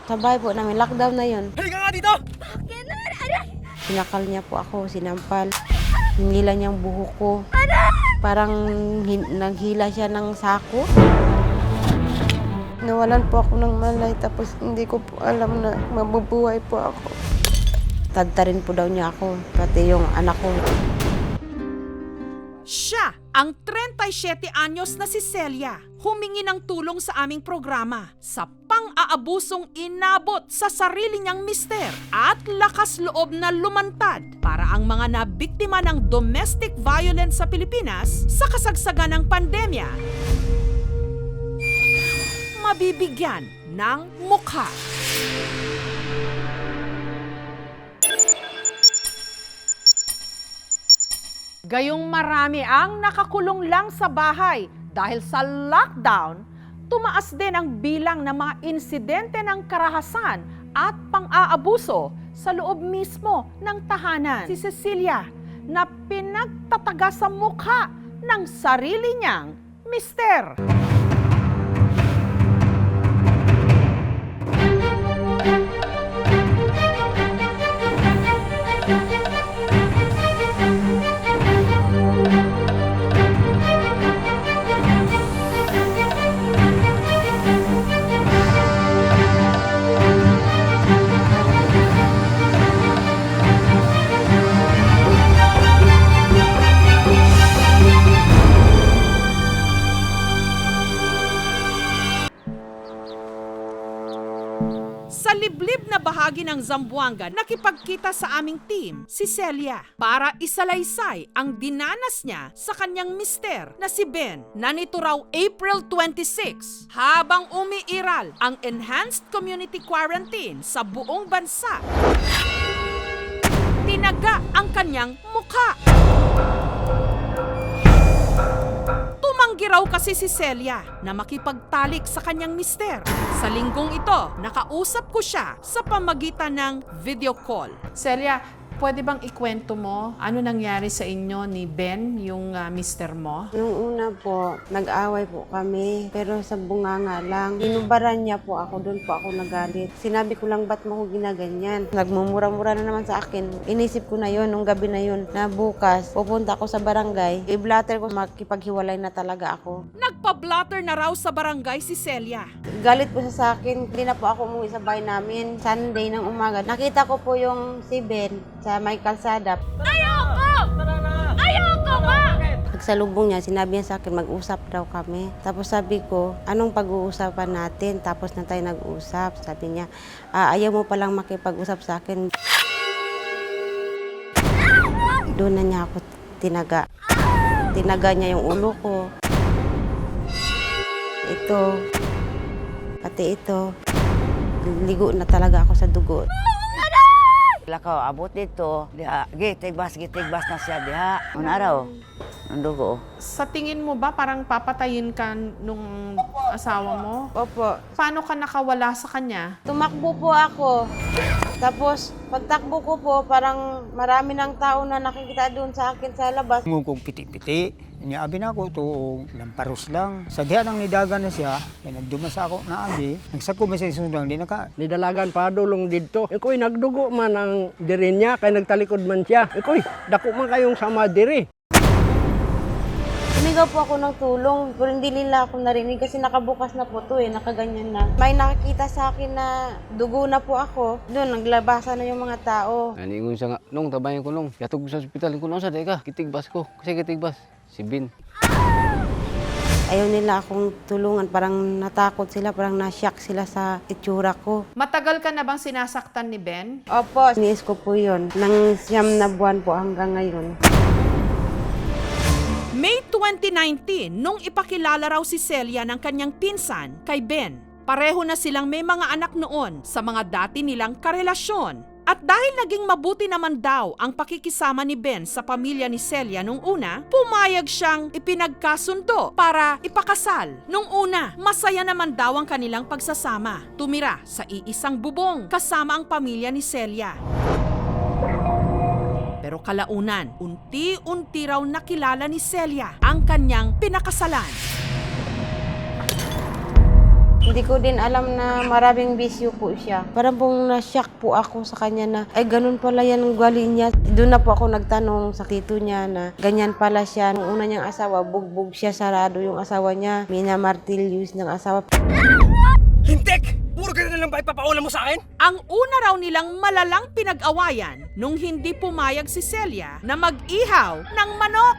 Sa bahay po namin, lockdown na yun. Halika nga dito! Sinakal niya po ako, sinampal. Hinila niyang buhok ko. Parang naghila siya ng sako. Nawalan po ako ng malay, tapos hindi ko po alam na mabubuhay po ako. Tadtarin po daw niya ako, pati yung anak ko. Siya, ang 37 anyos na si Celia, humingi ng tulong sa aming programa sa pang-aabusong inabot sa sarili niyang mister at lakas loob na lumantad para ang mga nabiktima ng domestic violence sa Pilipinas sa kasagsagan ng pandemya mabibigyan ng mukha. Gayong marami ang nakakulong lang sa bahay dahil sa lockdown, tumaas din ang bilang ng mga insidente ng karahasan at pang-aabuso sa loob mismo ng tahanan. Si Cecilia na pinagtataga sa mukha ng sarili niyang mister. Sa liblib na bahagi ng Zamboanga, nakipagkita sa aming team si Celia para isalaysay ang dinanas niya sa kanyang mister na si Ben na nito raw April 26 habang umiiral ang enhanced community quarantine sa buong bansa. Tinaga ang kanyang mukha. Tumanggi raw kasi si Celia na makipagtalik sa kanyang mister. Sa linggong ito, nakausap ko siya sa pamagitan ng video call. Celia, pwede bang ikwento mo ano nangyari sa inyo ni Ben, yung mister mo? Nung una po, nag-away po kami, pero sa bunganga lang. Inubaran niya po ako, doon po ako nagalit. Sinabi ko lang, ba't mo ko ginaganyan? Nagmumura-mura na naman sa akin. Inisip ko na yon nung gabi na yon na bukas, pupunta ako sa barangay. I-blatter ko, makipaghiwalay na talaga ako. Nagpa-blotter na raw sa barangay si Celia. Galit po siya sa akin, hindi na po ako umuwi sa bahay namin. Sunday ng umaga, nakita ko po yung si Ben sa may kalsada. Pagsalubong niya, sinabi niya sa akin, mag-usap daw kami. Tapos sabi ko, anong pag-uusapan natin? Tapos na tayo nag-usap. Sabi niya, ayaw mo palang makipag-usap sa akin. Doon na niya ako tinaga. Tinaga niya yung ulo ko. Ito, pati ito. Ligo na talaga ako sa dugo. Lakaw, abot dito. Diha, gitigbas na siya diha. Ang araw, ang dugo. Sa tingin mo ba parang papatayin ka nung asawa mo? Opo. Paano ka nakawala sa kanya? Tumakbo po ako. Tapos, pagtakbo ko po, parang marami ng tao na nakikita doon sa akin sa labas. Ngukong piti-piti. Abi na ako to lamparos lang. Sa diha nang nidagan na siya, kaya nagdumas ako na abi. Nagsako may sa isundang, di na ka. Nidalagan pa dulong dito. Iko'y nagdugo man ang diri niya, kay nagtalikod man siya. Iko'y dako man kayong sama diri. Humigaw po ako ng tulong, pero hindi nila ako narinig kasi nakabukas na po to nakaganyan na. May nakakita sa akin na dugo na po ako. Doon, naglabasa na yung mga tao. Naningon siya nga, nung tabayan ko nung. Yatog sa ospital, kung sa deka, kitigbas ko. Kasi kitigbas, si Ben. Ayaw nila akong tulungan, parang natakot sila, parang na-shock sila sa itsura ko. Matagal ka na bang sinasaktan ni Ben? Opo, niis ko po yun. Nang 9 na buwan po hanggang ngayon. May 2019, nung ipakilala raw si Celia ng kanyang pinsan kay Ben. Pareho na silang may mga anak noon sa mga dati nilang karelasyon. At dahil naging mabuti naman daw ang pakikisama ni Ben sa pamilya ni Celia nung una, pumayag siyang ipinagkasundo para ipakasal. Nung una, masaya naman daw ang kanilang pagsasama. Tumira sa iisang bubong kasama ang pamilya ni Celia. Pero kalaunan, unti-unti raw nakilala ni Celia ang kanyang pinakasalan. Hindi ko din alam na maraming bisyo po siya. Parang pong na-shock po ako sa kanya na, ay ganun pala yan ang ugali niya. Doon na po ako nagtanong sa tito niya na ganyan pala siya. Nung una niyang asawa, bugbog siya, sarado yung asawa niya. Minamartilyos ng asawa. Hintek! Puro ganun na lang ba ipapaulam mo sa akin? Ang una raw nilang malalang pinag-awayan nung hindi pumayag si Celia na mag-ihaw ng manok.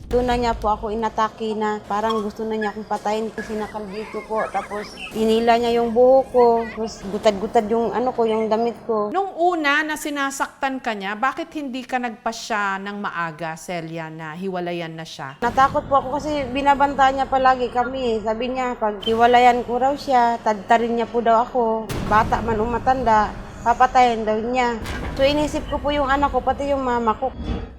Doon na niya po ako inatake na parang gusto na niya akong patayin kasi nakaldito po. Tapos tinila niya yung buhok ko. Tapos gutad-gutad yung yung damit ko. Nung una na sinasaktan ka niya, bakit hindi ka nagpasya ng maaga, Celia, na hiwalayan na siya? Natakot po ako kasi binabantaan niya palagi kami. Sabi niya, pag hiwalayan ko raw siya, tadtarin niya po daw ako. Bata man o matanda, papatayin daw niya. So inisip ko po yung anak ko, pati yung mama ko.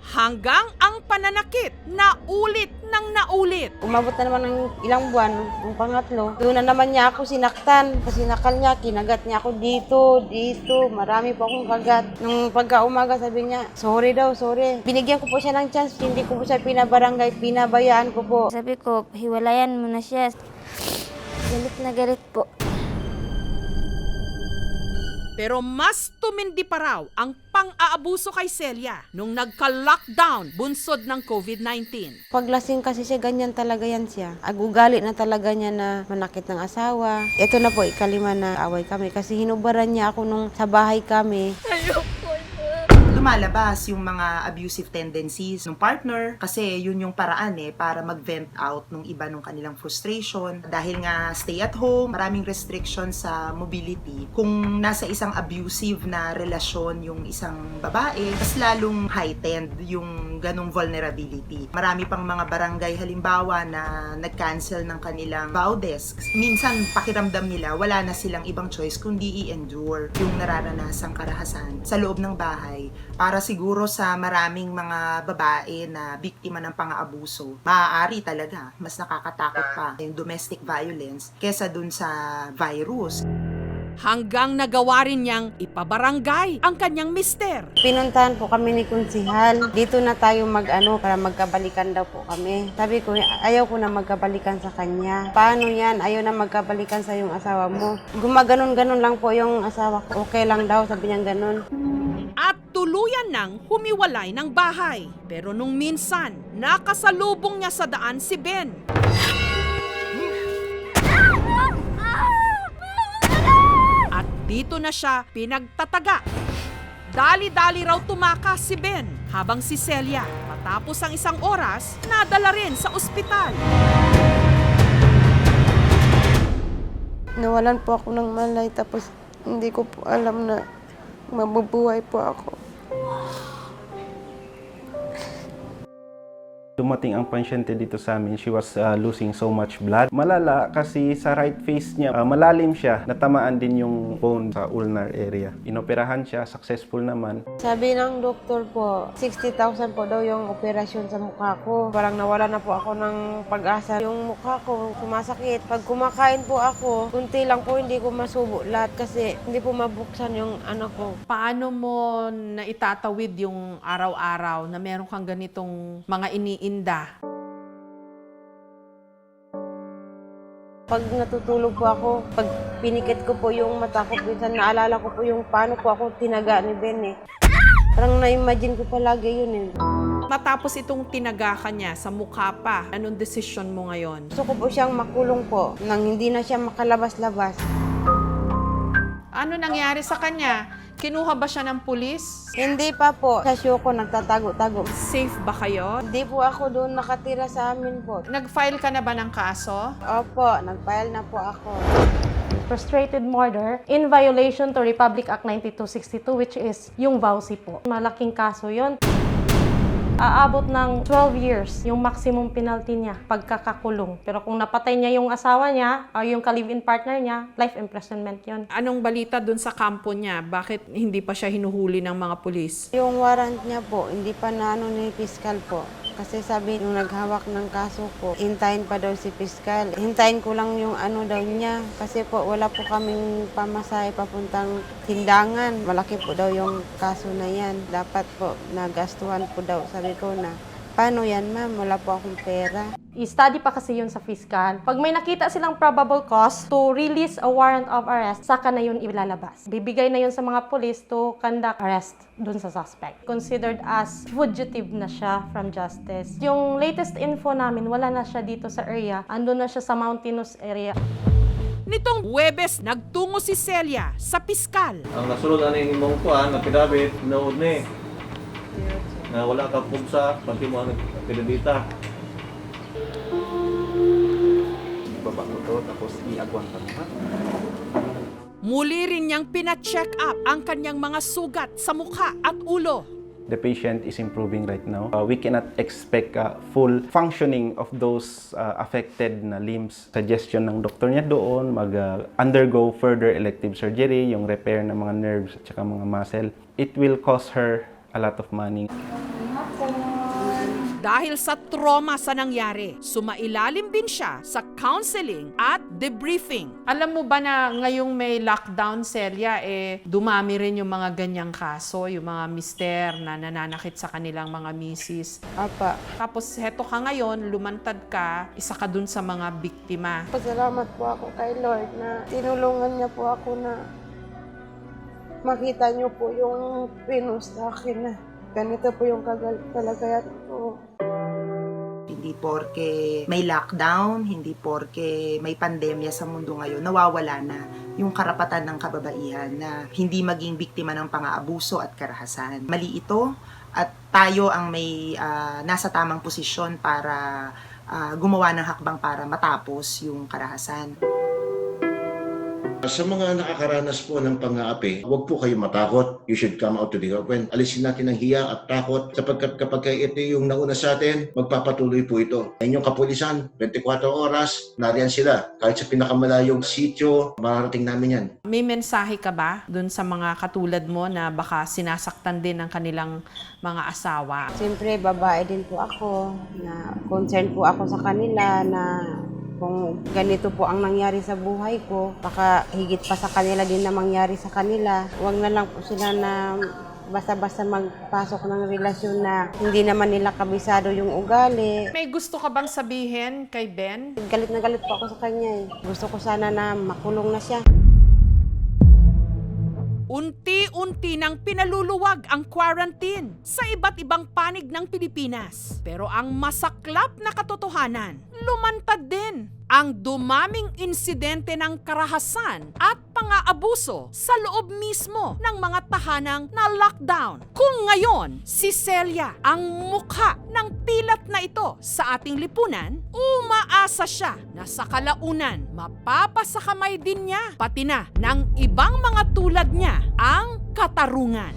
Hanggang ang pananakit na ulit ng naulit. Umabot na naman ng ilang buwan, ang pangatlo. Doon na naman niya ako sinaktan. Kasi sinakal niya, kinagat niya ako dito. Marami po akong kagat. Nung pagka-umaga sabi niya, sorry daw, sorry. Binigyan ko po siya ng chance, hindi ko po siya pinabarangay, pinabayaan ko po. Sabi ko, hiwalayan mo na siya. Galit na galit po. Pero mas tumindi pa raw ang pang-aabuso kay Celia nung nagka-lockdown bunsod ng COVID-19. Pag lasing kasi siya, ganyan talaga yan siya. Agugali na talaga niya na manakit ng asawa. Ito na po, ikalima na away kami kasi hinubaran niya ako nung sa bahay kami. Lumalabas yung mga abusive tendencies ng partner kasi yun yung paraan para mag-vent out nung iba nung kanilang frustration. Dahil nga stay at home, maraming restrictions sa mobility. Kung nasa isang abusive na relasyon yung isang babae, mas lalong heightened yung ganong vulnerability. Marami pang mga barangay halimbawa na nag-cancel ng kanilang vow desks. Minsan pakiramdam nila wala na silang ibang choice kundi i-endure yung nararanasang karahasan sa loob ng bahay. Para siguro sa maraming mga babae na biktima ng pang-aabuso, maaari talaga, mas nakakatakot pa yung domestic violence kesa dun sa virus. Hanggang nagawa rin niyang ipabarangay ang kanyang mister. Pinuntahan po kami ni Kunsihal. Dito na tayo para magkabalikan daw po kami. Sabi ko, ayaw ko na magkabalikan sa kanya. Paano yan? Ayaw na magkabalikan sa yung asawa mo. Gumaganon-ganon lang po yung asawa ko. Okay lang daw, sabi niya ganon. At tuluyan nang humiwalay ng bahay. Pero nung minsan, nakasalubong niya sa daan si Ben. At dito na siya pinagtataga. Dali-dali raw tumakas si Ben habang si Celia, matapos ang isang oras, nadala rin sa ospital. Nawalan po ako ng malay tapos hindi ko po alam na mabubuhay po ako. Dumating ang pasyente dito sa amin, she was losing so much blood. Malala kasi sa right face niya, malalim siya, natamaan din yung bone sa ulnar area. Inoperahan siya, successful naman. Sabi ng doktor po, 60,000 po daw yung operasyon sa mukha ko. Parang nawala na po ako ng pag-asa. Yung mukha ko sumasakit. Pag kumakain po ako, kunti lang po hindi ko masubo lahat kasi hindi po mabuksan yung ko. Paano mo naitatawid yung araw-araw na meron kang ganitong mga iniinda? Pag natutulog po ako, pag pinikit ko po yung mata ko, minsan naalala ko po yung paano po ako tinaga ni Ben Parang na-imagine ko palagi yun Matapos itong tinaga ka niya sa mukha pa, anong desisyon mo ngayon? Gusto ko po siyang makulong po, nang hindi na siya makalabas-labas. Ano nangyari sa kanya? Kinuha ba siya ng pulis? Hindi pa po. Sa show ko, nagtatago-tago. Safe ba kayo? Hindi po ako doon nakatira sa amin po. Nag-file ka na ba ng kaso? Opo, nag-file na po ako. Frustrated murder in violation to Republic Act 9262 which is yung VAUSI po. Malaking kaso yon. Aabot ng 12 years yung maximum penalty niya pagkakakulong. Pero kung napatay niya yung asawa niya o yung ka-live-in partner niya, life imprisonment yon. Anong balita dun sa kampo niya? Bakit hindi pa siya hinuhuli ng mga pulis? Yung warrant niya po, hindi pa ni piskal po. Kasi sabi nung naghawak ng kaso po, hintayin pa daw si piskal. Hintayin ko lang yung daw niya. Kasi po wala po kaming pamasahe papuntang tindangan. Malaki po daw yung kaso na yan. Dapat po nagastuhan po daw. Sabi ko na Paano yan, ma'am? Wala po akong pera. I-study pa kasi yun sa fiscal. Pag may nakita silang probable cause to release a warrant of arrest, saka na yun ilalabas. Bibigay na yun sa mga police to conduct arrest dun sa suspect. Considered as fugitive na siya from justice. Yung latest info namin, wala na siya dito sa area. Andun na siya sa mountainous area. Nitong Huwebes, nagtungo si Celia sa piskal. Ang nasunod ani imong kuan na pidabit nood ni na wala ka pugsa pati mo ang pinadita. Baba ko to, tapos iagwan ka naman. Muli rin niyang pina-check up ang kanyang mga sugat sa mukha at ulo. The patient is improving right now. We cannot expect full functioning of those affected na limbs. Suggestion ng doktor niya doon, mag-undergo further elective surgery, yung repair ng mga nerves at saka mga muscle. It will cost her a lot of money. Dahil sa trauma sa nangyari, sumailalim din siya sa counseling at debriefing. Alam mo ba na ngayong may lockdown, Celia, dumami rin yung mga ganyang kaso, yung mga mister na nananakit sa kanilang mga misis. Apa. Tapos heto ka ngayon, lumantad ka, isa ka dun sa mga biktima. Pasalamat po ako kay Lord na tinulungan niya po ako na makita niyo po yung pinost sa akin na ganito po yung kalagayan ko. Hindi porke may lockdown, hindi porke may pandemya sa mundo ngayon, nawawala na yung karapatan ng kababaihan na hindi maging biktima ng pang-aabuso at karahasan. Mali ito at tayo ang may nasa tamang posisyon para gumawa ng hakbang para matapos yung karahasan. Sa mga nakakaranas po ng pang-aapi, huwag po kayo matakot. You should come out to the open. Alisin natin ang hiya at takot sapagkat kapag ito yung nauna sa atin, magpapatuloy po ito. Inyong kapulisan, 24 oras, nariyan sila. Kahit sa pinakamalayong sitio, mararating namin yan. May mensahe ka ba dun sa mga katulad mo na baka sinasaktan din ng kanilang mga asawa? Siyempre, babae din po ako na concerned po ako sa kanila na kung ganito po ang nangyari sa buhay ko, baka higit pa sa kanila din na mangyari sa kanila. Huwag na lang po sila na basta-basta magpasok ng relasyon na hindi naman nila kabisado yung ugali. May gusto ka bang sabihin kay Ben? Galit na galit po ako sa kanya. Gusto ko sana na makulong na siya. Unti-unti nang pinaluluwag ang quarantine sa iba't ibang panig ng Pilipinas. Pero ang masaklap na katotohanan, lumantad din ang dumaming insidente ng karahasan at pang-aabuso sa loob mismo ng mga tahanang na lockdown. Kung ngayon, si Celia ang mukha ng pilat na ito sa ating lipunan, umaasa siya na sa kalaunan mapapasakamay din niya, pati na ng ibang mga tulad niya, ang katarungan.